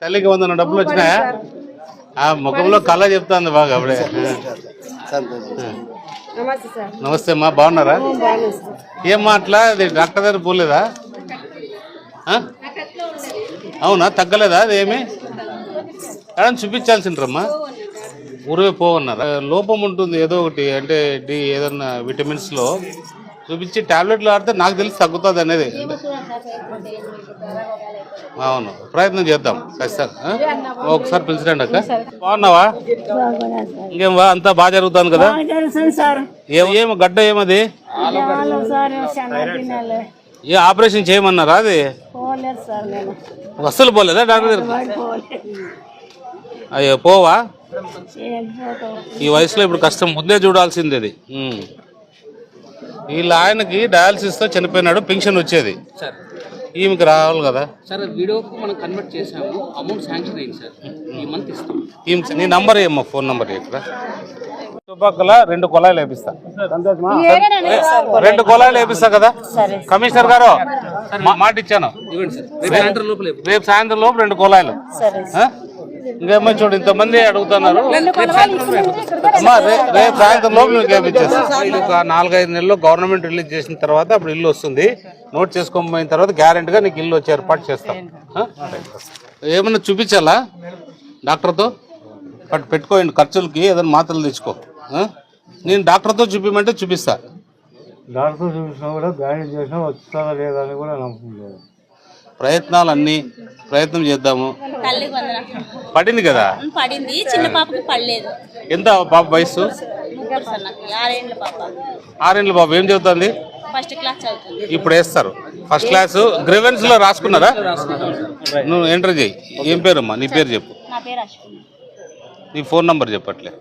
తల్లికి 100 డబ్బులు వచ్చినాయా? ఆ ముఖంలో కళ చెప్తాంది బాగా అప్పుడే. నమస్తే అమ్మా, బాగున్నారా? ఏమ్మా అట్లా డాక్టర్ దగ్గర పోలేదా? అవునా, తగ్గలేదా అదేమి? ఎక్కడ చూపించాల్సిండ్రమ్మా? ఊరే పోవన్నారా? లోపం ఉంటుంది ఏదో ఒకటి, అంటే ఏదన్నా విటమిన్స్లో చూపించి టాబ్లెట్లు ఆడితే నాకు తెలిసి తగ్గుతుంది అనేది. అవును, ప్రయత్నం చేద్దాం ఖచ్చితంగా. ఒకసారి పిలిచిరండి అక్క. బాగున్నావా? ఇంకేం వా, అంతా బాగా జరుగుతుంది కదా? ఏమో గడ్డ ఏమది? ఏ ఆపరేషన్ చేయమన్నారా? అది అస్సలు పోలేదా డాక్టర్ దగ్గర? అయ్యో పోవా? ఈ వయసులో ఇప్పుడు కష్టం, ముందే చూడాల్సింది అది. వీళ్ళ ఆయనకి డయాలసిస్తో చనిపోయినాడు, పెన్షన్ వచ్చేది, ఈమెకి రావాలి కదా సార్. వీడియోకు మనం కన్వర్ట్ చేసాము, అమౌంట్ శాంక్షన్ అయింది సార్, ఈ మంత్ ఇస్తాం. నీ నంబర్ ఏమో, ఫోన్ నంబర్ ఇక్కడ. చుట్టుపక్కల 2 కుళాయిలు వేపిస్తా, 2 కుళాయిలు వేపిస్తా కదా కమిషనర్ గారు, మాట ఇచ్చాను. రేపు సాయంత్రం లోపు 2 కుళాయిలు. ఇంకేమో చూడు, ఇంతమంది అడుగుతున్నారు. రేపు సాయంత్రం లోపు మీకు వేపించేస్తా. ఒక 4-5 నెలలు గవర్నమెంట్ రిలీజ్ చేసిన తర్వాత అప్పుడు ఇల్లు వస్తుంది. నోట్ చేసుకోకపోయిన తర్వాత గ్యారెంటీగా నీకు ఇల్లు వచ్చి ఏర్పాటు చేస్తాం. ఏమన్నా చూపించాలా డాక్టర్తో? పెట్టుకోండి, ఖర్చులకి ఏదైనా మాత్రలు తెచ్చుకో. నేను డాక్టర్తో చూపించమంటే చూపిస్తా. డాక్టర్ చూపించినా కూడా గాయం చేసినా వస్తుందా లేదా అని కూడా నమ్మకం. ప్రయత్నం చేద్దాము. పడింది కదా? పడింది, చిన్న పాపకి పడలేదు. ఎంత పాప వయసు? 6 ఏళ్ళ పాప. ఏం చదువుతుంది? ఫస్ట్ క్లాస్ చదువుతుంది. ఇప్పుడు వేస్తారు ఫస్ట్ క్లాస్. గ్రీవెన్స్ లో రాసుకున్నారా? నువ్వు ఎంటర్ చేయి. ఏం పేరమ్మా నీ పేరు చెప్పు. నా పేరు అశ్విని. నీ ఫోన్ నంబర్ చెప్పట్లే.